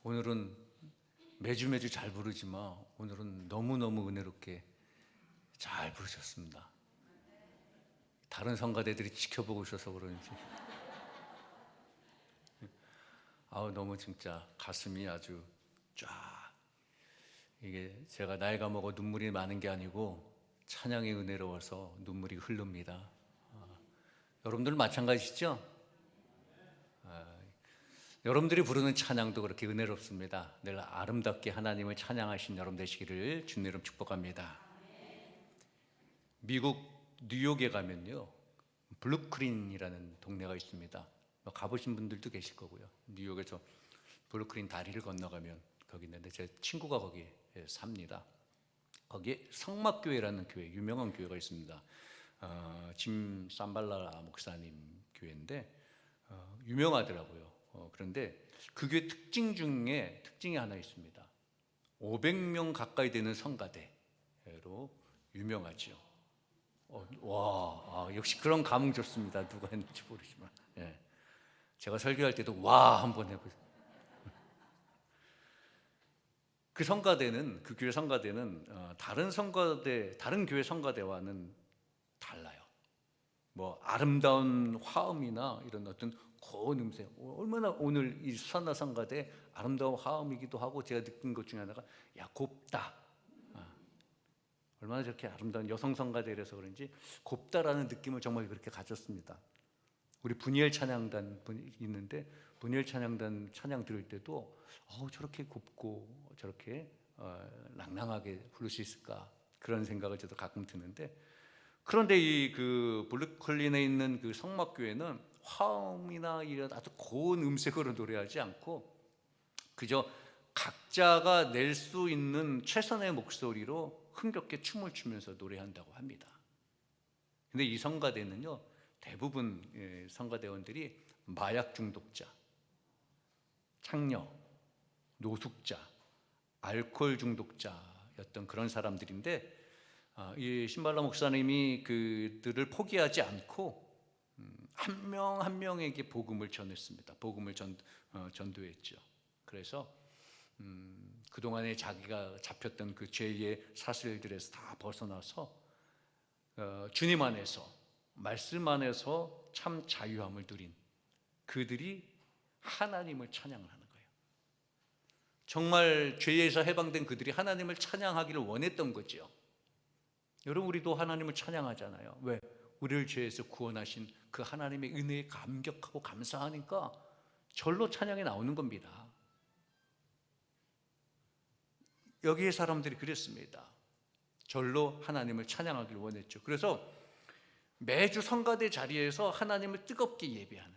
오늘은 매주 잘 부르지만 오늘은 너무너무 은혜롭게 잘 부르셨습니다. 다른 성가대들이 지켜보고 있어서 그런지 너무 진짜 가슴이 아주 쫙, 이게 제가 나이가 먹어 눈물이 많은 게 아니고 찬양이 은혜로워서 눈물이 흐릅니다. 여러분들 마찬가지시죠? 여러분들이 부르는 찬양도 그렇게 은혜롭습니다. 늘 아름답게 하나님을 찬양하신 여러분 되시기를 주님 이름 축복합니다. 미국 뉴욕에 가면요, 브루클린이라는 동네가 있습니다. 가보신 분들도 계실 거고요. 뉴욕에서 브루클린 다리를 건너가면 거기 있는데 제 친구가 거기에 삽니다. 거기에 성막교회라는 교회, 유명한 교회가 있습니다. 짐 삼발라 목사님 교회인데 유명하더라고요. 그런데 그 교회 특징이 하나 있습니다. 500명 가까이 되는 성가대로 유명하죠. 역시 그런 감흥 좋습니다. 누가 했는지 모르지만, 제가 설교할 때도 와 한번 해보세요. 그 교회 성가대는 다른 교회 성가대와는 달라요. 뭐 아름다운 화음이나 이런 어떤 고운 음색, 얼마나 오늘 이 수산나 성가대 아름다운 화음이기도 하고, 제가 느낀 것 중에 하나가 곱다. 얼마나 저렇게 아름다운 여성 성가대라서 그런지 곱다라는 느낌을 정말 그렇게 가졌습니다. 우리 분이엘 찬양단 있는데 분이엘 찬양단 찬양 들을 때도 저렇게 곱고 저렇게 낭낭하게 부를 수 있을까, 그런 생각을 저도 가끔 드는데, 그런데 이 그 블루클린에 있는 그 성막교회는 화음이나 이런 아주 고운 음색으로 노래하지 않고 그저 각자가 낼 수 있는 최선의 목소리로 흥겹게 춤을 추면서 노래한다고 합니다. 근데 이 성가대는요, 대부분 성가대원들이 마약 중독자, 창녀, 노숙자, 알코올 중독자였던 그런 사람들인데, 이 신발라 목사님이 그들을 포기하지 않고 한 명 한 명에게 복음을 전했습니다. 복음을 전도했죠. 그래서 그동안에 자기가 잡혔던 그 죄의 사슬들에서 다 벗어나서 주님 안에서, 말씀 안에서 참 자유함을 누린 그들이 하나님을 찬양을 하는 거예요. 정말 죄에서 해방된 그들이 하나님을 찬양하기를 원했던 거죠. 여러분, 우리도 하나님을 찬양하잖아요. 왜? 우리를 죄에서 구원하신 그 하나님의 은혜에 감격하고 감사하니까 절로 찬양이 나오는 겁니다. 여기에 사람들이 그랬습니다. 절로 하나님을 찬양하기를 원했죠. 그래서 매주 성가대 자리에서 하나님을 뜨겁게 예배하는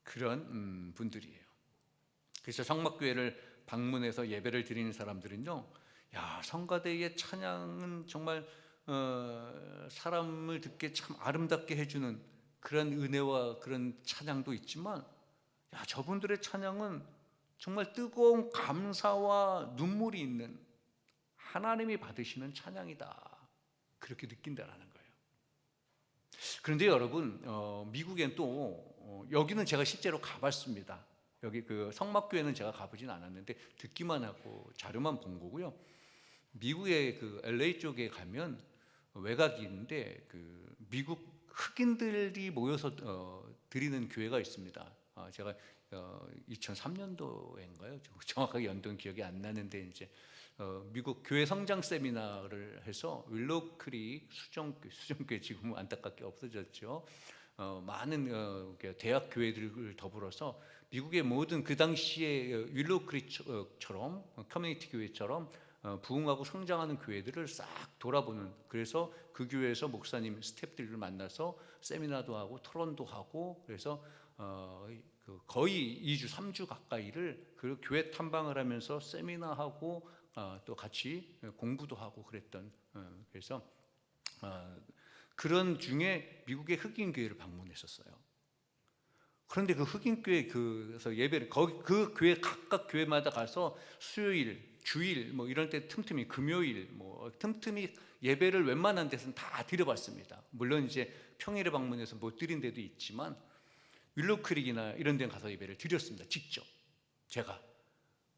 그런 분들이에요. 그래서 성막교회를 방문해서 예배를 드리는 사람들은요, 성가대의 찬양은 정말 사람을 듣게 참 아름답게 해주는 그런 은혜와 그런 찬양도 있지만, 저분들의 찬양은 정말 뜨거운 감사와 눈물이 있는 하나님이 받으시는 찬양이다, 그렇게 느낀다라는 거예요. 그런데 여러분, 미국엔 또 여기는 제가 실제로 가봤습니다. 여기 그 성막교회는 제가 가보진 않았는데 듣기만 하고 자료만 본 거고요. 미국의 그 LA 쪽에 가면 외곽이 있는데 그 미국 흑인들이 모여서 드리는 교회가 있습니다. 제가 2003년도인가요? 정확하게 연도는 기억이 안 나는데, 이제 미국 교회 성장 세미나를 해서 윌로우크릭 수정교회 지금은 안타깝게 없어졌죠. 많은 대학 교회들을 더불어서 미국의 모든 그 당시에 윌로우크릭처럼 커뮤니티 교회처럼 부흥하고 성장하는 교회들을 싹 돌아보는, 그래서 그 교회에서 목사님 스태프들을 만나서 세미나도 하고 토론도 하고, 그래서 거의 2주 3주 가까이를 그 교회 탐방을 하면서 세미나하고 또 같이 공부도 하고 그랬던, 그래서 그런 중에 미국의 흑인 교회를 방문했었어요. 그런데 그 흑인 교회에서 예배를 그 교회 각각 교회마다 가서 수요일, 주일 뭐 이런 때 틈틈이 금요일 뭐 틈틈이 예배를 웬만한 데서는 다 드려봤습니다. 물론 이제 평일에 방문해서 못 드린 데도 있지만 윌로우크릭이나 이런 데 가서 예배를 드렸습니다. 직접 제가.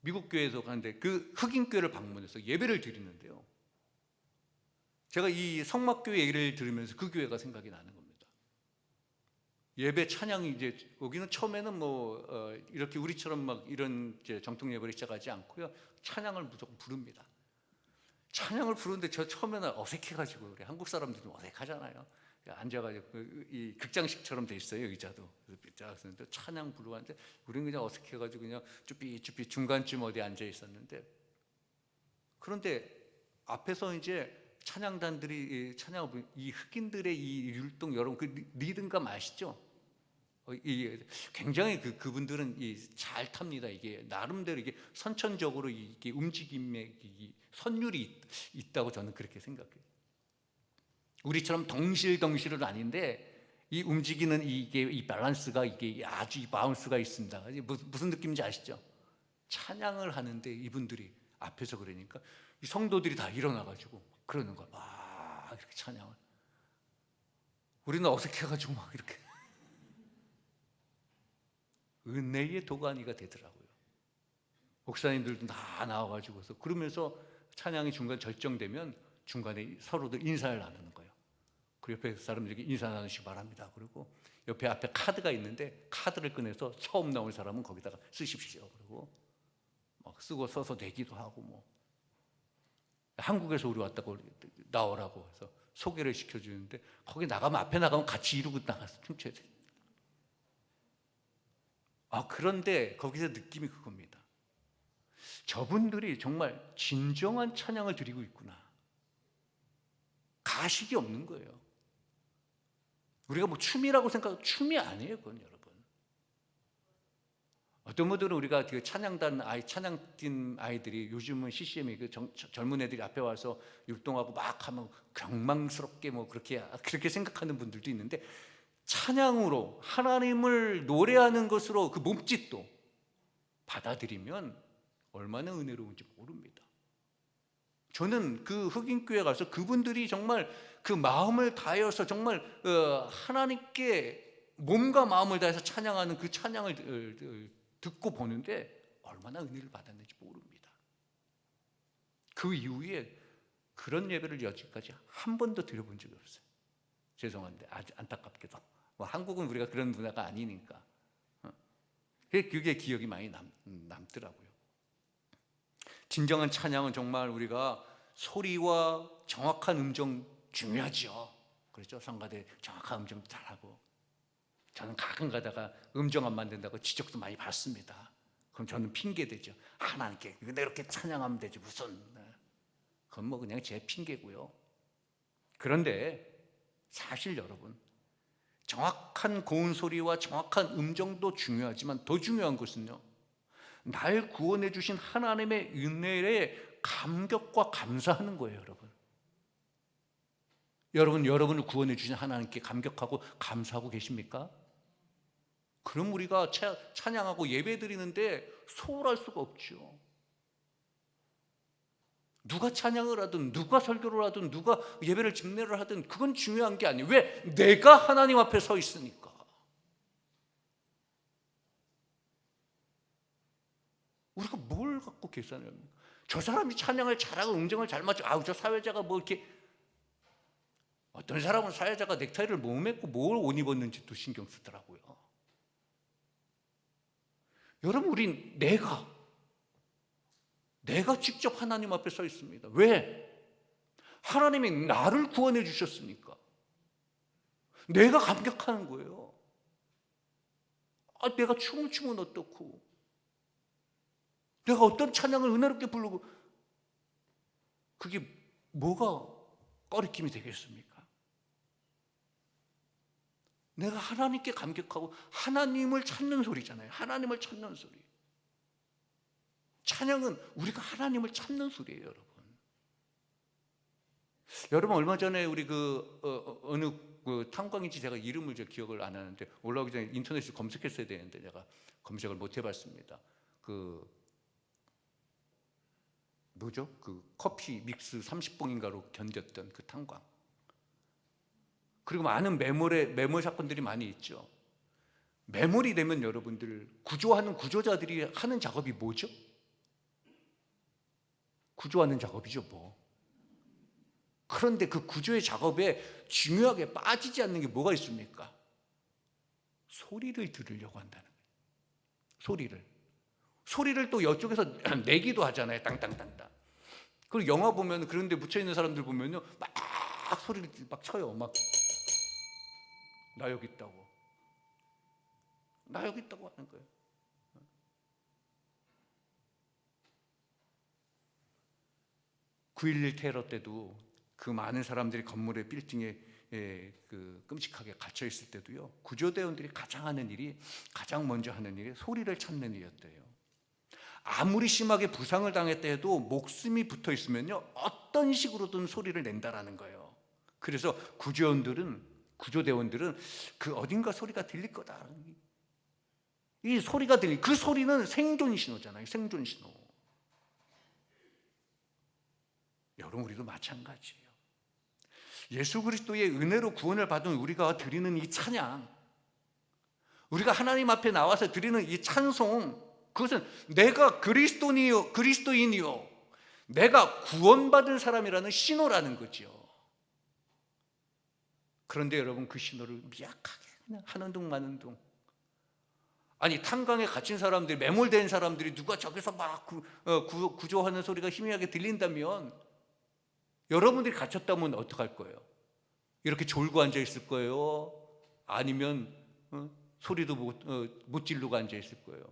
미국 교회에서 가는데 그 흑인 교회를 방문해서 예배를 드리는데요. 제가 이 성막교회 얘기를 들으면서 그 교회가 생각이 나는 겁니다. 예배 찬양이 이제 여기는 처음에는 이렇게 우리처럼 막 이런 이제 정통 예배를 시작하지 않고요. 찬양을 무조건 부릅니다. 찬양을 부르는데 저 처음에는 어색해가지고 그래. 한국 사람들이 좀 어색하잖아요. 앉아가지고 이 극장식처럼 돼 있어요 의자도. 그래서 찬양 부르고 하는데 우리는 그냥 어색해가지고 그냥 쭈삐쭈삐 중간쯤 어디 앉아 있었는데, 그런데 앞에서 이제 찬양단들이 찬양을 부르는 이 흑인들의 이 율동, 여러분 그 리듬감 아시죠? 굉장히 그분들은 잘 탑니다. 이게 나름대로 이게 선천적으로 이게 움직임에 선율이 있다고 저는 그렇게 생각해요. 우리처럼 덩실덩실은 아닌데 이 움직이는 이 밸런스가 이게 아주 바운스가 있습니다. 무슨 느낌인지 아시죠? 찬양을 하는데 이분들이 앞에서 그러니까 이 성도들이 다 일어나가지고 그러는 거야. 막 이렇게 찬양을. 우리는 어색해가지고 막 이렇게 은혜의 도가니가 되더라고요. 목사님들도 다 나와가지고서 그러면서 찬양이 중간 절정되면 중간에 서로들 인사를 나누는 거예요. 그 옆에 사람들에게 인사 나누시기 바랍니다. 그리고 옆에 앞에 카드가 있는데 카드를 꺼내서 처음 나올 사람은 거기다가 쓰십시오. 그리고 막 쓰고 써서 내기도 하고 한국에서 우리 왔다고 나오라고 해서 소개를 시켜주는데 거기 나가면 앞에 나가면 같이 이루고 나가서 춤춰야 돼. 그런데 거기서 느낌이 그겁니다. 저분들이 정말 진정한 찬양을 드리고 있구나. 가식이 없는 거예요. 우리가 춤이라고 생각하고 춤이 아니에요, 그건 여러분. 어떤 분들은 우리가 그 찬양팀 아이들이 요즘은 CCM이 젊은 애들이 앞에 와서 율동하고 막 하면 경망스럽게 그렇게 생각하는 분들도 있는데, 찬양으로 하나님을 노래하는 것으로 그 몸짓도 받아들이면 얼마나 은혜로운지 모릅니다. 저는 그 흑인 교회 가서 그분들이 정말 그 마음을 다해서 정말 하나님께 몸과 마음을 다해서 찬양하는 그 찬양을 듣고 보는데 얼마나 은혜를 받았는지 모릅니다. 그 이후에 그런 예배를 여지까지 한 번도 드려본 적이 없어요. 죄송한데 안타깝게도 한국은 우리가 그런 문화가 아니니까 그게 기억이 많이 남더라고요. 진정한 찬양은 정말 우리가 소리와 정확한 음정 중요하죠. 그렇죠? 성가대 정확한 음정 잘하고, 저는 가끔 가다가 음정 안 만든다고 지적도 많이 받습니다. 그럼 저는 핑계대죠. 하나님께 이렇게 찬양하면 되지 무슨. 그건 그냥 제 핑계고요. 그런데 사실 여러분, 정확한 고운 소리와 정확한 음정도 중요하지만 더 중요한 것은요, 날 구원해 주신 하나님의 은혜에 감격과 감사하는 거예요. 여러분을 구원해 주신 하나님께 감격하고 감사하고 계십니까? 그럼 우리가 찬양하고 예배 드리는데 소홀할 수가 없죠. 누가 찬양을 하든 누가 설교를 하든 누가 예배를 집례를 하든 그건 중요한 게 아니에요. 왜? 내가 하나님 앞에 서 있으니까. 우리가 뭘 갖고 계산을 합니까? 저 사람이 찬양을 잘하고 음정을 잘 맞춰, 저 사회자가 이렇게. 어떤 사람은 사회자가 넥타이를 못 맺고 뭘 옷 입었는지 또 신경 쓰더라고요. 여러분, 우린 내가 직접 하나님 앞에 서 있습니다. 왜? 하나님이 나를 구원해 주셨으니까. 내가 감격하는 거예요. 내가 춤을 추면 어떻고, 내가 어떤 찬양을 은혜롭게 부르고, 그게 뭐가 꺼리낌이 되겠습니까? 내가 하나님께 감격하고 하나님을 찾는 소리잖아요. 하나님을 찾는 소리. 찬양은 우리가 하나님을 찾는 소리예요, 여러분. 여러분, 얼마 전에 우리 어느 탄광인지 제가 이름을 기억을 안 하는데, 올라오기 전에 인터넷에 검색했어야 되는데 제가 검색을 못 해봤습니다. 커피 믹스 30봉인가로 견뎠던 그 탄광. 그리고 많은 매몰 사건들이 많이 있죠. 매몰이 되면 여러분들, 구조하는 구조자들이 하는 작업이 뭐죠? 구조하는 작업이죠 뭐. 그런데 그 구조의 작업에 중요하게 빠지지 않는 게 뭐가 있습니까? 소리를 들으려고 한다는 거예요. 소리를 또 이쪽에서 내기도 하잖아요. 땅땅땅땅. 그리고 영화 보면 그런 데 묻혀있는 사람들 보면요, 막 소리를 막 쳐요. 막 나 여기 있다고, 나 여기 있다고 하는 거예요. 9.11 테러 때도 그 많은 사람들이 건물의 빌딩에 그 끔찍하게 갇혀 있을 때도요, 구조대원들이 가장 먼저 하는 일이 소리를 찾는 일이었대요. 아무리 심하게 부상을 당했다 해도 목숨이 붙어 있으면요, 어떤 식으로든 소리를 낸다라는 거예요. 그래서 구조대원들은 그 어딘가 소리가 들릴 거다. 이 소리가 그 소리는 생존 신호잖아요. 생존 신호. 여러분, 우리도 마찬가지예요. 예수 그리스도의 은혜로 구원을 받은 우리가 드리는 이 찬양, 우리가 하나님 앞에 나와서 드리는 이 찬송, 그것은 내가 그리스도인이요, 내가 구원받은 사람이라는 신호라는 거죠. 그런데 여러분, 그 신호를 미약하게 그냥 하는 둥 마는 둥. 아니, 탄광에 갇힌 사람들이, 매몰된 사람들이 누가 저기서 막 구조하는 소리가 희미하게 들린다면 여러분들이 갇혔다면 어떡할 거예요? 이렇게 졸고 앉아 있을 거예요? 아니면 소리도 못 지르고 앉아 있을 거예요?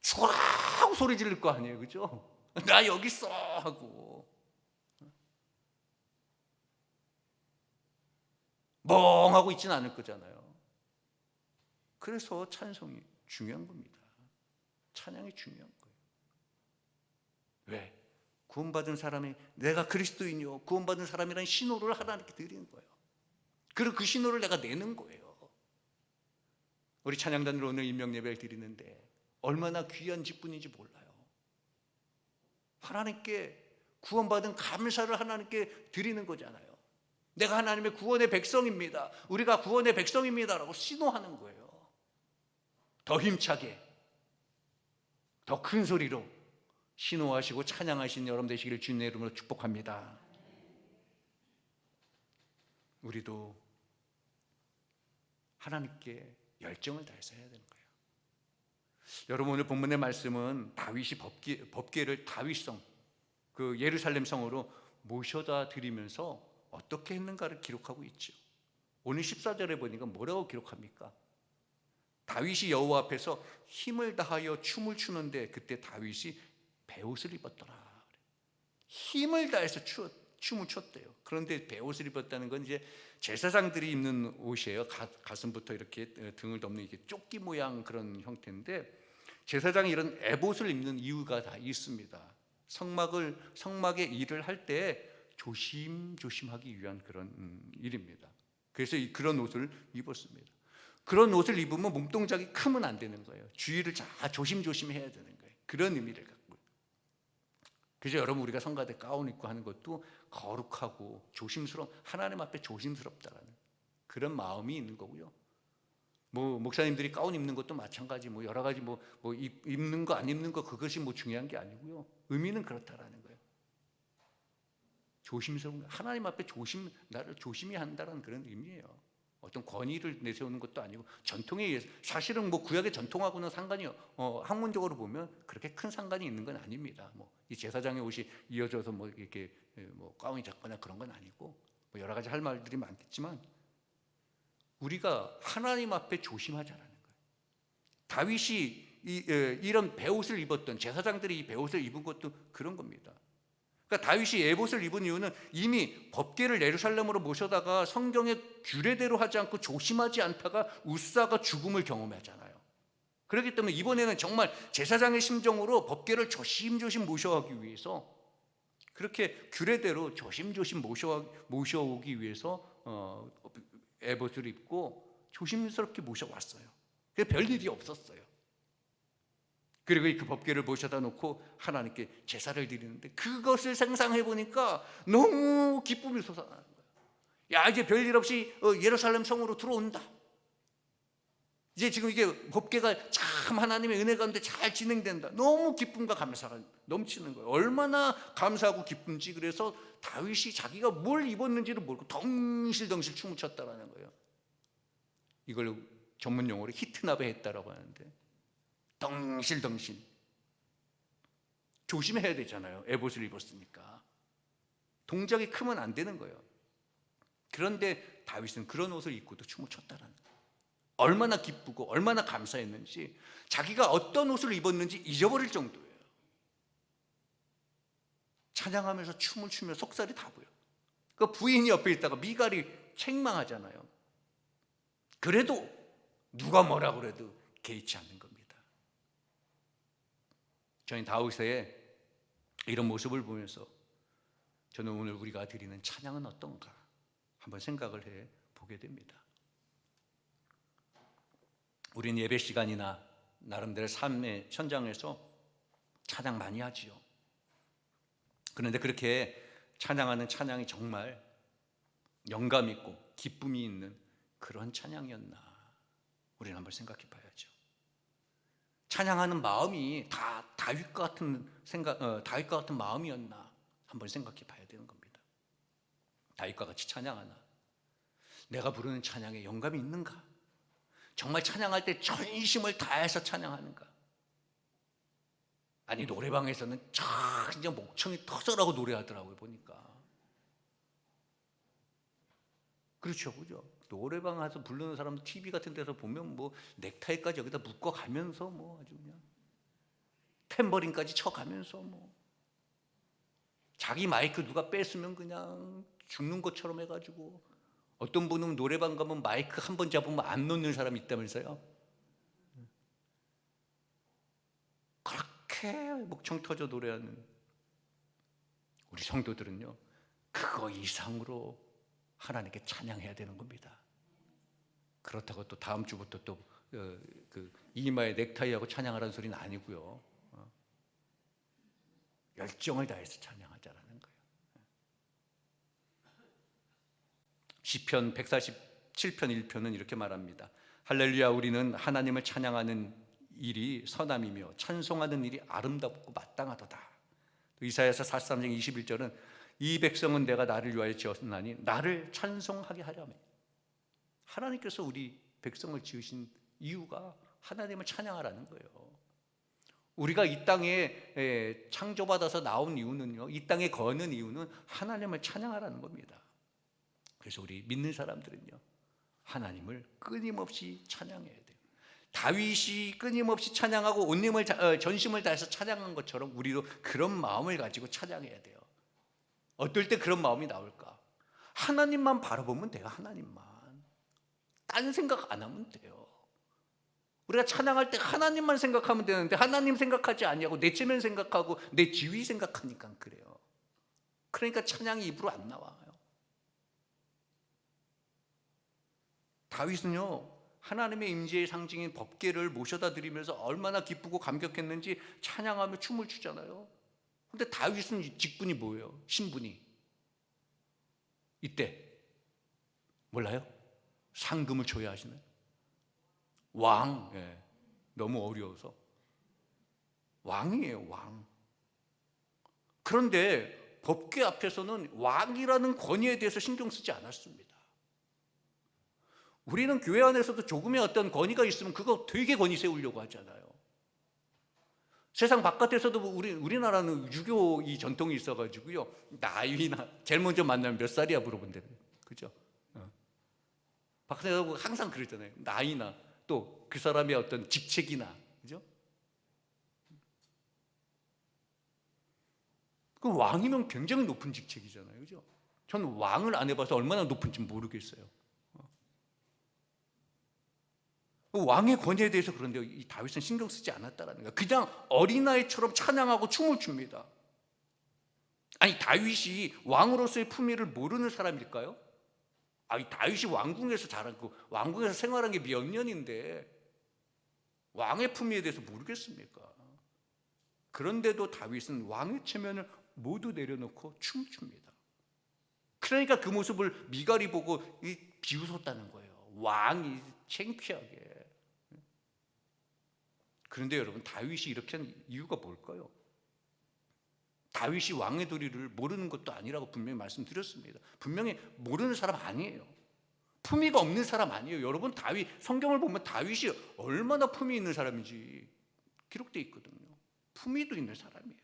죽어라 소리 지를 거 아니에요, 그죠? 나 여기 있어 하고 멍하고 있지는 않을 거잖아요. 그래서 찬송이 중요한 겁니다. 찬양이 중요한 거예요. 왜? 구원받은 사람이, 내가 그리스도인이요, 구원받은 사람이라는 신호를 하나님께 드리는 거예요. 그리고 그 신호를 내가 내는 거예요. 우리 찬양단으로 오늘 인명예배를 드리는데 얼마나 귀한 직분인지 몰라요. 하나님께 구원받은 감사를 하나님께 드리는 거잖아요. 내가 하나님의 구원의 백성입니다, 우리가 구원의 백성입니다 라고 신호하는 거예요. 더 힘차게, 더 큰 소리로 신호하시고 찬양하신 여러분 되시기를 주님의 이름으로 축복합니다. 우리도 하나님께 열정을 다해서 해야 되는 거예요. 여러분, 오늘 본문의 말씀은 다윗이 법궤를 다윗성, 그 예루살렘 성으로 모셔다 드리면서 어떻게 했는가를 기록하고 있죠. 오늘 14절에 보니까 뭐라고 기록합니까? 다윗이 여호와 앞에서 힘을 다하여 춤을 추는데 그때 다윗이 베옷을 입었더라. 힘을 다해서 춤을 췄대요. 그런데 베옷을 입었다는 건 이제 제사장들이 입는 옷이에요. 가슴부터 이렇게 등을 덮는 이게 조끼 모양 그런 형태인데, 제사장이 이런 에봇을 입는 이유가 다 있습니다. 성막의 일을 할 때 조심조심하기 위한 그런 일입니다. 그래서 그런 옷을 입었습니다. 그런 옷을 입으면 몸동작이 크면 안 되는 거예요. 주의를 잘 조심조심 해야 되는 거예요. 그런 의미를 갖고. 그래서 여러분, 우리가 성가대 가운 입고 하는 것도 거룩하고 하나님 앞에 조심스럽다라는 그런 마음이 있는 거고요. 목사님들이 가운 입는 것도 마찬가지, 여러 가지 입는 거 안 입는 거 그것이 중요한 게 아니고요. 의미는 그렇다라는 거예요. 조심스러운, 하나님 앞에 나를 조심히 한다는 그런 의미예요. 어떤 권위를 내세우는 것도 아니고 전통에 의해서, 사실은 구약의 전통하고는 상관이 학문적으로 보면 그렇게 큰 상관이 있는 건 아닙니다. 이 제사장의 옷이 이어져서 이렇게 가운이 작거나 그런 건 아니고 여러 가지 할 말들이 많겠지만 우리가 하나님 앞에 조심하자라는 거예요. 다윗이 이런 베옷을 입었던, 제사장들이 이 베옷을 입은 것도 그런 겁니다. 그러니까 다윗이 에봇을 입은 이유는 이미 법궤를 예루살렘으로 모셔다가 성경의 규례대로 하지 않고 조심하지 않다가 웃사가 죽음을 경험하잖아요. 그렇기 때문에 이번에는 정말 제사장의 심정으로 법궤를 조심조심 모셔오기 위해서, 그렇게 규례대로 조심조심 모셔오기 위해서 에봇을 입고 조심스럽게 모셔왔어요. 그래서 별일이 없었어요. 그리고 그 법궤를 모셔다 놓고 하나님께 제사를 드리는데, 그것을 상상해 보니까 너무 기쁨이 솟아나는 거예요. 야, 이제 별일 없이 예루살렘 성으로 들어온다. 이제 지금 이게 법궤가 참 하나님의 은혜 가운데 잘 진행된다. 너무 기쁨과 감사가 넘치는 거예요. 얼마나 감사하고 기쁜지. 그래서 다윗이 자기가 뭘 입었는지를 모르고 덩실덩실 춤을 췄다라는 거예요. 이걸 전문 용어로 히트나베 했다라고 하는데, 덩실덩실. 조심해야 되잖아요. 에봇을 입었으니까. 동작이 크면 안 되는 거예요. 그런데 다윗은 그런 옷을 입고도 춤을 췄다라는 거예요. 얼마나 기쁘고 얼마나 감사했는지, 자기가 어떤 옷을 입었는지 잊어버릴 정도예요. 찬양하면서 춤을 추며 속살이 다 보여. 그 부인이 옆에 있다가 미갈이 책망하잖아요. 그래도 누가 뭐라 그래도 개의치 않는 겁니다. 저는 다윗의 이런 모습을 보면서 저는 오늘 우리가 드리는 찬양은 어떤가 한번 생각을 해 보게 됩니다. 우리는 예배 시간이나 나름대로 삶의 현장에서 찬양 많이 하지요. 그런데 그렇게 찬양하는 찬양이 정말 영감 있고 기쁨이 있는 그런 찬양이었나, 우리는 한번 생각해 봐야죠. 찬양하는 마음이 다 다윗과 같은 마음이었나 한번 생각해 봐야 되는 겁니다. 다윗과 같이 찬양하나? 내가 부르는 찬양에 영감이 있는가? 정말 찬양할 때 전심을 다해서 찬양하는가? 아니, 노래방에서는 진짜 목청이 터져라고 노래하더라고요, 보니까. 그렇죠, 그죠? 노래방 가서 부르는 사람 TV 같은 데서 보면 뭐 넥타이까지 여기다 묶어가면서 뭐 아주 그냥 탬버린까지 쳐가면서 뭐 자기 마이크 누가 뺐으면 그냥 죽는 것처럼 해가지고, 어떤 분은 노래방 가면 마이크 한 번 잡으면 안 놓는 사람이 있다면서요. 그렇게 목청 터져 노래하는 우리 성도들은요, 그거 이상으로 하나님께 찬양해야 되는 겁니다. 그렇다고 또 다음 주부터 또 그 이마에 넥타이하고 찬양하라는 소리는 아니고요. 열정을 다해서 찬양하자라는 거예요. 시편 147편 1편은 이렇게 말합니다. 할렐루야, 우리는 하나님을 찬양하는 일이 선함이며 찬송하는 일이 아름답고 마땅하도다. 이사야서 43장 21절은 이 백성은 내가 나를 위하여 지었나니 나를 찬송하게 하려며. 하나님께서 우리 백성을 지으신 이유가 하나님을 찬양하라는 거예요. 우리가 이 땅에 창조받아서 나온 이유는요, 이 땅에 거는 이유는 하나님을 찬양하라는 겁니다. 그래서 우리 믿는 사람들은요, 하나님을 끊임없이 찬양해야 돼요. 다윗이 끊임없이 찬양하고 온님을 전심을 다해서 찬양한 것처럼 우리도 그런 마음을 가지고 찬양해야 돼요. 어떨 때 그런 마음이 나올까? 하나님만 바라보면 돼요. 하나님만. 딴 생각 안 하면 돼요. 우리가 찬양할 때 하나님만 생각하면 되는데 하나님 생각하지 않냐고 내 체면 생각하고 내 지위 생각하니까 그래요. 그러니까 찬양이 입으로 안 나와요. 다윗은요, 하나님의 임재의 상징인 법궤를 모셔다 드리면서 얼마나 기쁘고 감격했는지 찬양하며 춤을 추잖아요. 근데 다윗은 직분이 뭐예요? 신분이. 이때 몰라요? 상금을 줘야 하시나요? 왕. 예. 너무 어려워서 왕이에요, 왕. 그런데 법궤 앞에서는 왕이라는 권위에 대해서 신경 쓰지 않았습니다. 우리는 교회 안에서도 조금의 어떤 권위가 있으면 그거 되게 권위 세우려고 하잖아요. 세상 바깥에서도 우리나라는 유교 이 전통이 있어가지고요, 나이나 제일 먼저 만나면 몇 살이야 물어본대요. 그죠? 바깥에서 항상 그러잖아요. 나이나 또 그 사람의 어떤 직책이나, 그죠? 그 왕이면 굉장히 높은 직책이잖아요, 그죠? 저는 왕을 안 해봐서 얼마나 높은지 모르겠어요. 왕의 권위에 대해서 그런데 이 다윗은 신경 쓰지 않았다라는 거예요. 그냥 어린아이처럼 찬양하고 춤을 춥니다. 아니, 다윗이 왕으로서의 품위를 모르는 사람일까요? 아니, 다윗이 왕궁에서 자랐고 왕궁에서 생활한 게 몇 년인데 왕의 품위에 대해서 모르겠습니까? 그런데도 다윗은 왕의 체면을 모두 내려놓고 춤춥니다. 그러니까 그 모습을 미갈이 보고 비웃었다는 거예요. 왕이 창피하게. 그런데 여러분, 다윗이 이렇게 한 이유가 뭘까요? 다윗이 왕의 도리를 모르는 것도 아니라고 분명히 말씀드렸습니다. 분명히 모르는 사람 아니에요. 품위가 없는 사람 아니에요. 여러분, 성경을 보면 다윗이 얼마나 품위 있는 사람인지 기록되어 있거든요. 품위도 있는 사람이에요.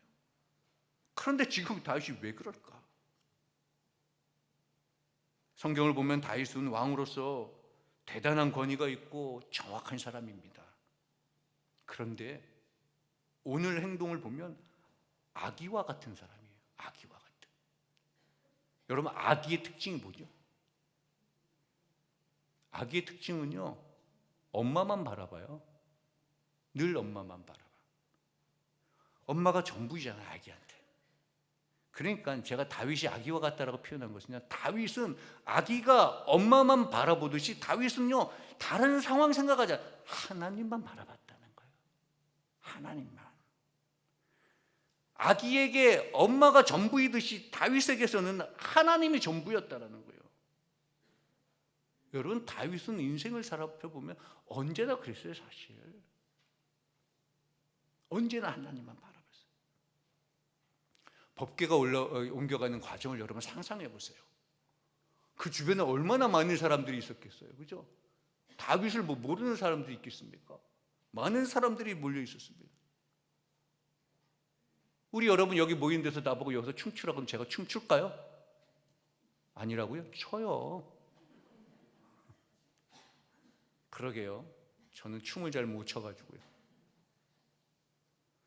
그런데 지금 다윗이 왜 그럴까? 성경을 보면 다윗은 왕으로서 대단한 권위가 있고 정확한 사람입니다. 그런데 오늘 행동을 보면 아기와 같은 사람이에요. 아기와 같은. 여러분, 아기의 특징이 뭐죠? 아기의 특징은요, 엄마만 바라봐요. 늘 엄마만 바라봐. 엄마가 전부이잖아요, 아기한테. 그러니까 제가 다윗이 아기와 같다라고 표현한 것은요, 다윗은 아기가 엄마만 바라보듯이 다윗은요, 다른 상황 생각하지 않아요. 하나님만 바라봤다는 거예요. 하나님만. 아기에게 엄마가 전부이듯이 다윗에게서는 하나님이 전부였다는 거예요. 여러분, 다윗은 인생을 살펴보면 언제나 그랬어요. 사실 언제나 하나님만 바라봤어요. 법궤가 옮겨가는 과정을 여러분 상상해 보세요. 그 주변에 얼마나 많은 사람들이 있었겠어요. 그죠? 다윗을 모르는 사람들이 있겠습니까? 많은 사람들이 몰려 있었습니다. 우리 여러분 여기 모인 데서 나보고 여기서 춤추라고 하면 제가 춤출까요? 아니라고요? 춰요. 그러게요. 저는 춤을 잘 못 춰가지고요.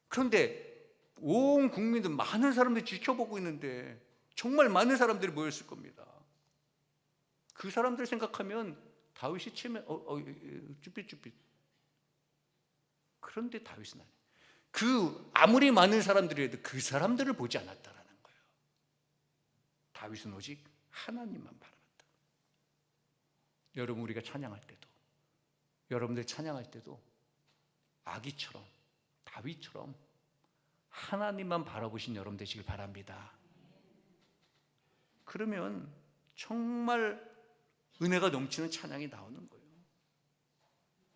그런데 온 국민들, 많은 사람들이 지켜보고 있는데 정말 많은 사람들이 모였을 겁니다. 그 사람들 생각하면 다윗이 치면 쭈삣쭈삣. 그런데 다윗은 아니에요. 아무리 많은 사람들이 해도 그 사람들을 보지 않았다라는 거예요. 다윗은 오직 하나님만 바라봤다. 여러분, 우리가 찬양할 때도, 여러분들 찬양할 때도 아기처럼, 다윗처럼 하나님만 바라보신 여러분 되시길 바랍니다. 그러면 정말 은혜가 넘치는 찬양이 나오는 거예요.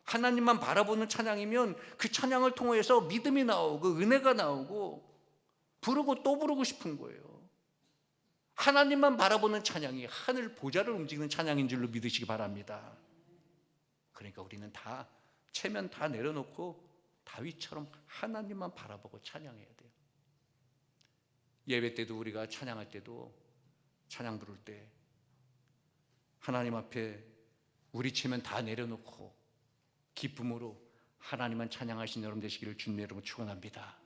하나님만 바라보는 찬양이면 그 찬양을 통해서 믿음이 나오고 은혜가 나오고 부르고 또 부르고 싶은 거예요. 하나님만 바라보는 찬양이 하늘 보좌를 움직이는 찬양인 줄로 믿으시기 바랍니다. 그러니까 우리는 다 체면 다 내려놓고 다윗처럼 하나님만 바라보고 찬양해야 돼요. 예배 때도 우리가 찬양할 때도 찬양 부를 때 하나님 앞에 우리 체면 다 내려놓고 기쁨으로 하나님만 찬양하신 여러분 되시기를 주님의 이름으로 축원합니다.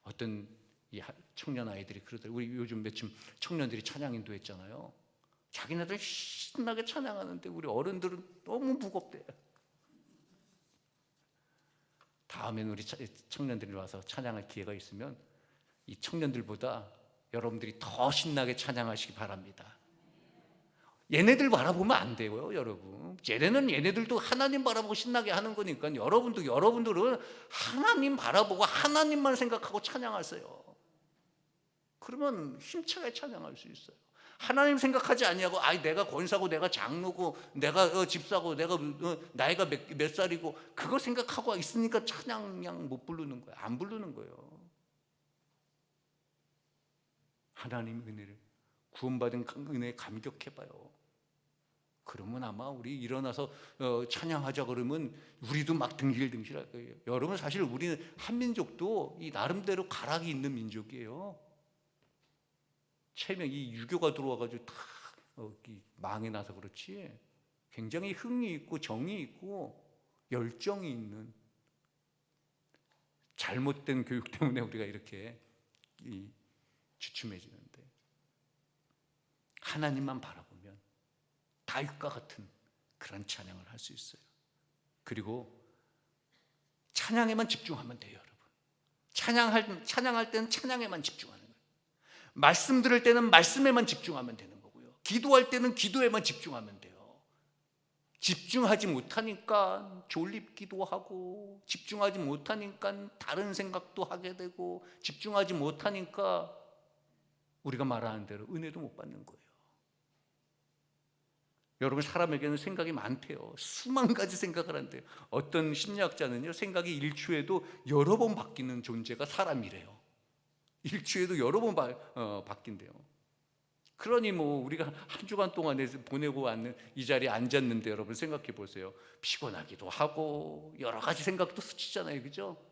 어떤 이 청년 아이들이 그러더라고요. 우리 요즘 며칠 청년들이 찬양 인도했잖아요. 자기네들 신나게 찬양하는데 우리 어른들은 너무 무겁대요. 다음엔 우리 청년들이 와서 찬양할 기회가 있으면 이 청년들보다 여러분들이 더 신나게 찬양하시기 바랍니다. 얘네들 바라보면 안 돼요, 여러분. 얘네들도 하나님 바라보고 신나게 하는 거니까 여러분들은 하나님 바라보고 하나님만 생각하고 찬양하세요. 그러면 힘차게 찬양할 수 있어요. 하나님 생각하지 아니하고 내가 권사고 내가 장로고 내가 집사고 내가 나이가 몇 살이고 그거 생각하고 있으니까 찬양 못 부르는 거예요. 안 부르는 거예요. 하나님 은혜를, 구원받은 은혜에 감격해봐요. 그러면 아마 우리 일어나서 찬양하자 그러면 우리도 막 등실등실할 거예요. 여러분, 사실 우리는 한민족도 이 나름대로 가락이 있는 민족이에요. 체면, 이 유교가 들어와가지고 다 망해 나서 그렇지 굉장히 흥이 있고 정이 있고 열정이 있는, 잘못된 교육 때문에 우리가 이렇게 주춤해지는데 하나님만 바라보면 다윗과 같은 그런 찬양을 할 수 있어요. 그리고 찬양에만 집중하면 돼요, 여러분. 찬양할 때는 찬양에만 집중하는 거예요. 말씀 들을 때는 말씀에만 집중하면 되는 거고요. 기도할 때는 기도에만 집중하면 돼요. 집중하지 못하니까 졸립기도 하고, 집중하지 못하니까 다른 생각도 하게 되고, 집중하지 못하니까 우리가 말하는 대로 은혜도 못 받는 거예요. 여러분, 사람에게는 생각이 많대요. 수만 가지 생각을 한대요. 어떤 심리학자는요, 생각이 일주에도 여러 번 바뀌는 존재가 사람이래요. 일주에도 여러 번 바뀐대요. 그러니 뭐 우리가 한 주간 동안에 보내고 왔는 이 자리에 앉았는데 여러분 생각해 보세요. 피곤하기도 하고 여러 가지 생각도 스치잖아요, 그죠?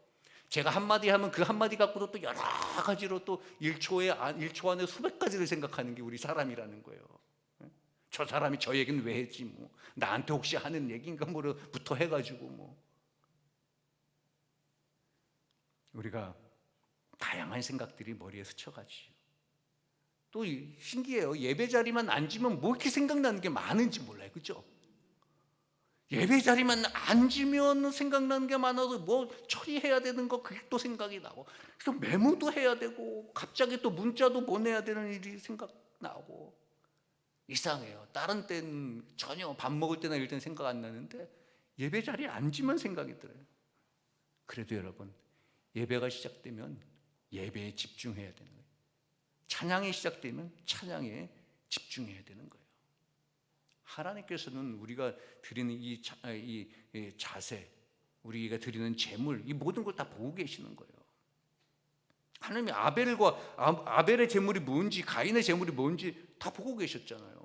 제가 한마디 하면 그 한마디 갖고도 또 여러 가지로 또 1초 안에 수백 가지를 생각하는 게 우리 사람이라는 거예요. 저 사람이 저 얘기는 왜 했지, 뭐 나한테 혹시 하는 얘기인가 뭐부터 해가지고 뭐 우리가 다양한 생각들이 머리에 스쳐가지. 또 신기해요. 예배 자리만 앉으면 뭐 이렇게 생각나는 게 많은지 몰라요, 그죠? 예배 자리만 앉으면 생각나는 게 많아서 뭐 처리해야 되는 거 그게 또 생각이 나고, 그래서 메모도 해야 되고 갑자기 또 문자도 보내야 되는 일이 생각나고. 이상해요. 다른 때는 전혀 밥 먹을 때나 이럴 때는 생각 안 나는데 예배 자리에 앉으면 생각이 들어요. 그래도 여러분, 예배가 시작되면 예배에 집중해야 되는 거예요. 찬양이 시작되면 찬양에 집중해야 되는 거예요. 하나님께서는 우리가 드리는 이 자세, 우리가 드리는 제물, 이 모든 걸 다 보고 계시는 거예요. 하나님이 아벨의 제물이 뭔지, 가인의 제물이 뭔지 다 보고 계셨잖아요.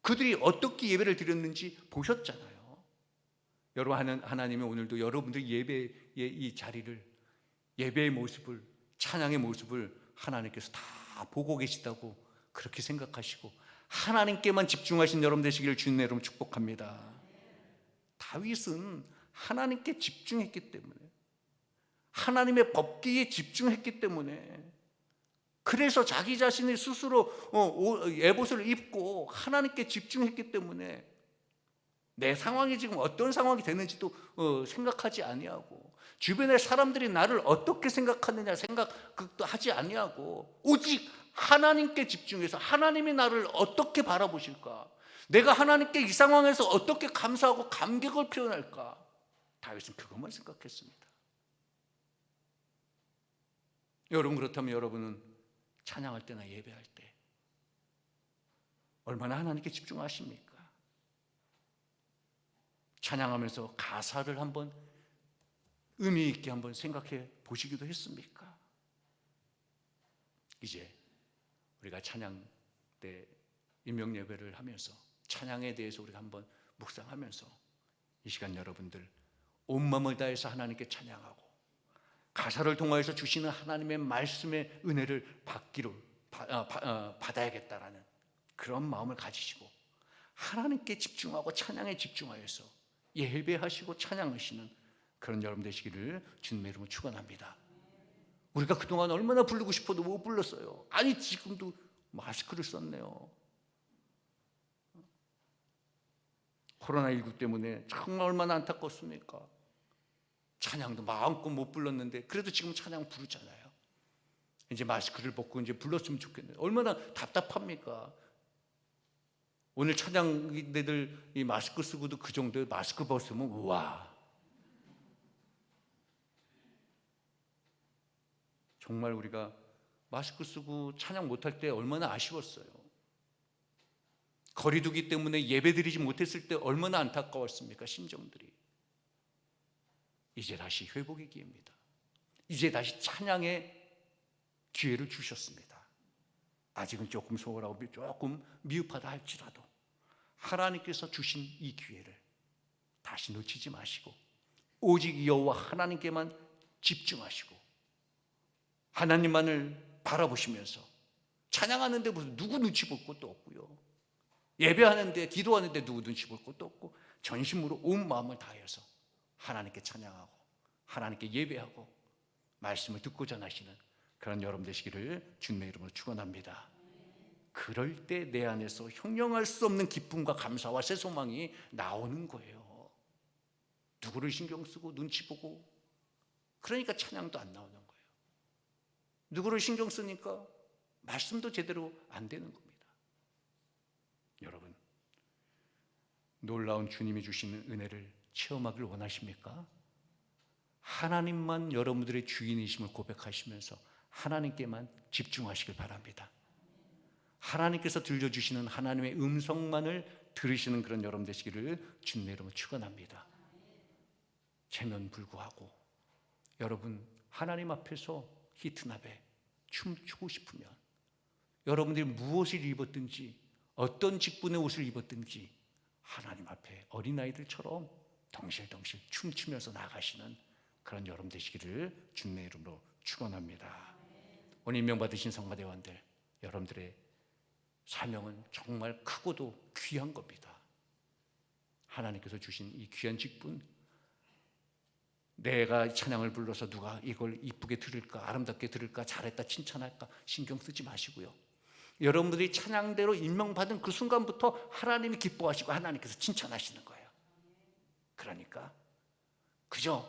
그들이 어떻게 예배를 드렸는지 보셨잖아요. 여러분, 하나님이 오늘도 여러분들 예배의 이 자리를, 예배의 모습을, 찬양의 모습을 하나님께서 다 보고 계시다고 그렇게 생각하시고 하나님께만 집중하신 여러분 되시기를 주님의 이름으로 축복합니다. 다윗은 하나님께 집중했기 때문에, 하나님의 법궤에 집중했기 때문에, 그래서 자기 자신이 스스로 에봇을 입고 하나님께 집중했기 때문에 내 상황이 지금 어떤 상황이 되는지도 생각하지 아니하고, 주변의 사람들이 나를 어떻게 생각하느냐 생각도 하지 아니하고, 오직 하나님께 집중해서 하나님이 나를 어떻게 바라보실까, 내가 하나님께 이 상황에서 어떻게 감사하고 감격을 표현할까, 다윗은 그것만 생각했습니다. 여러분, 그렇다면 여러분은 찬양할 때나 예배할 때 얼마나 하나님께 집중하십니까? 찬양하면서 가사를 한번 의미 있게 한번 생각해 보시기도 했습니까? 이제 우리가 찬양 때 임명 예배를 하면서 찬양에 대해서 우리가 한번 묵상하면서 이 시간 여러분들 온 마음을 다해서 하나님께 찬양하고 가사를 통하여서 주시는 하나님의 말씀의 은혜를 받아야겠다라는 그런 마음을 가지시고 하나님께 집중하고 찬양에 집중하여서 예배하시고 찬양하시는 그런 여러분 되시기를 주님의 이름으로 축원합니다. 우리가 그동안 얼마나 부르고 싶어도 못 불렀어요. 아니, 지금도 마스크를 썼네요. 코로나19 때문에 정말 얼마나 안타깝습니까? 찬양도 마음껏 못 불렀는데 그래도 지금 찬양 부르잖아요. 이제 마스크를 벗고 이제 불렀으면 좋겠네요. 얼마나 답답합니까? 오늘 찬양대들 이 마스크 쓰고도 그 정도에 마스크 벗으면 우와, 정말 우리가 마스크 쓰고 찬양 못할 때 얼마나 아쉬웠어요. 거리두기 때문에 예배드리지 못했을 때 얼마나 안타까웠습니까, 심정들이. 이제 다시 회복의 기회입니다. 이제 다시 찬양의 기회를 주셨습니다. 아직은 조금 소홀하고 조금 미흡하다 할지라도 하나님께서 주신 이 기회를 다시 놓치지 마시고 오직 여호와 하나님께만 집중하시고 하나님만을 바라보시면서 찬양하는데 무슨 누구 눈치 볼 것도 없고요, 예배하는데 기도하는데 누구 눈치 볼 것도 없고 전심으로 온 마음을 다해서 하나님께 찬양하고 하나님께 예배하고 말씀을 듣고 전하시는 그런 여러분 되시기를 주님의 이름으로 축원합니다. 그럴 때 내 안에서 형용할 수 없는 기쁨과 감사와 새 소망이 나오는 거예요. 누구를 신경 쓰고 눈치 보고 그러니까 찬양도 안 나오는 거예요. 누구를 신경 쓰니까 말씀도 제대로 안 되는 겁니다. 여러분, 놀라운 주님이 주시는 은혜를 체험하길 원하십니까? 하나님만 여러분들의 주인이심을 고백하시면서 하나님께만 집중하시길 바랍니다. 하나님께서 들려주시는 하나님의 음성만을 들으시는 그런 여러분 되시기를 주님의 이름으로 축원합니다. 체면불구하고 여러분 하나님 앞에서 히트나베 춤추고 싶으면 여러분들이 무엇을 입었든지 어떤 직분의 옷을 입었든지 하나님 앞에 어린아이들처럼 덩실덩실 춤추면서 나가시는 그런 여러분 되시기를 주님의 이름으로 축원합니다. 오늘 임명받으신 성가대원들, 여러분들의 사명은 정말 크고도 귀한 겁니다. 하나님께서 주신 이 귀한 직분, 내가 찬양을 불러서 누가 이걸 이쁘게 들을까, 아름답게 들을까, 잘했다 칭찬할까 신경 쓰지 마시고요, 여러분들이 찬양대로 임명받은 그 순간부터 하나님이 기뻐하시고 하나님께서 칭찬하시는 거예요. 그러니까 그저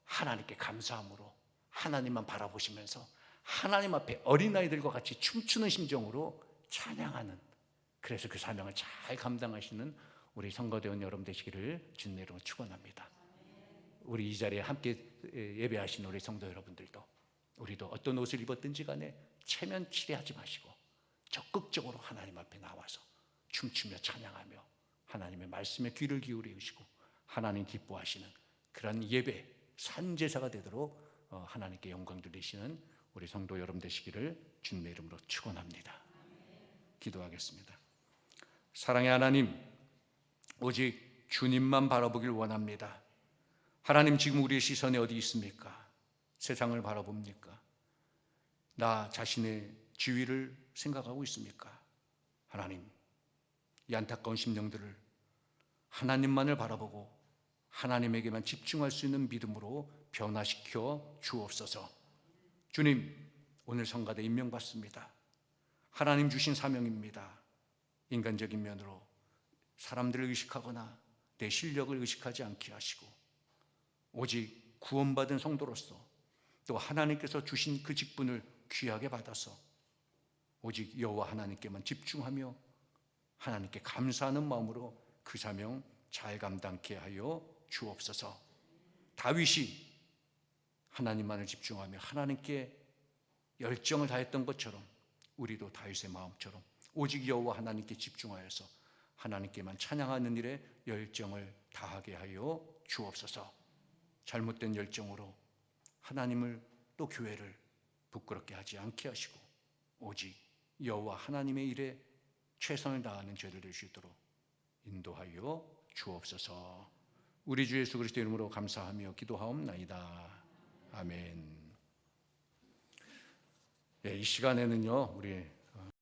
하나님께 감사함으로 하나님만 바라보시면서 하나님 앞에 어린아이들과 같이 춤추는 심정으로 찬양하는, 그래서 그 사명을 잘 감당하시는 우리 성가대원 여러분 되시기를 주님의 이름으로 축원합니다. 우리 이 자리에 함께 예배하신 우리 성도 여러분들도, 우리도 어떤 옷을 입었든지 간에 체면 치레하지 마시고 적극적으로 하나님 앞에 나와서 춤추며 찬양하며 하나님의 말씀에 귀를 기울이시고 하나님 기뻐하시는 그런 예배 산제사가 되도록 하나님께 영광 돌리시는 우리 성도 여러분 되시기를 주님의 이름으로 축원합니다. 기도하겠습니다. 사랑의 하나님, 오직 주님만 바라보길 원합니다. 하나님, 지금 우리의 시선이 어디 있습니까? 세상을 바라봅니까? 나 자신의 지위를 생각하고 있습니까? 하나님, 이 안타까운 심령들을 하나님만을 바라보고 하나님에게만 집중할 수 있는 믿음으로 변화시켜 주옵소서. 주님, 오늘 성가대 임명받습니다. 하나님 주신 사명입니다. 인간적인 면으로 사람들을 의식하거나 내 실력을 의식하지 않게 하시고 오직 구원받은 성도로서 또 하나님께서 주신 그 직분을 귀하게 받아서 오직 여호와 하나님께만 집중하며 하나님께 감사하는 마음으로 그 사명 잘 감당케 하여 주옵소서. 다윗이 하나님만을 집중하며 하나님께 열정을 다했던 것처럼 우리도 다윗의 마음처럼 오직 여호와 하나님께 집중하여서 하나님께만 찬양하는 일에 열정을 다하게 하여 주옵소서. 잘못된 열정으로 하나님을 또 교회를 부끄럽게 하지 않게 하시고 오직 여호와 하나님의 일에 최선을 다하는 저희들 될 수 있도록 인도하여 주옵소서. 우리 주 예수 그리스도 이름으로 감사하며 기도하옵나이다. 아멘. 이 시간에는요, 우리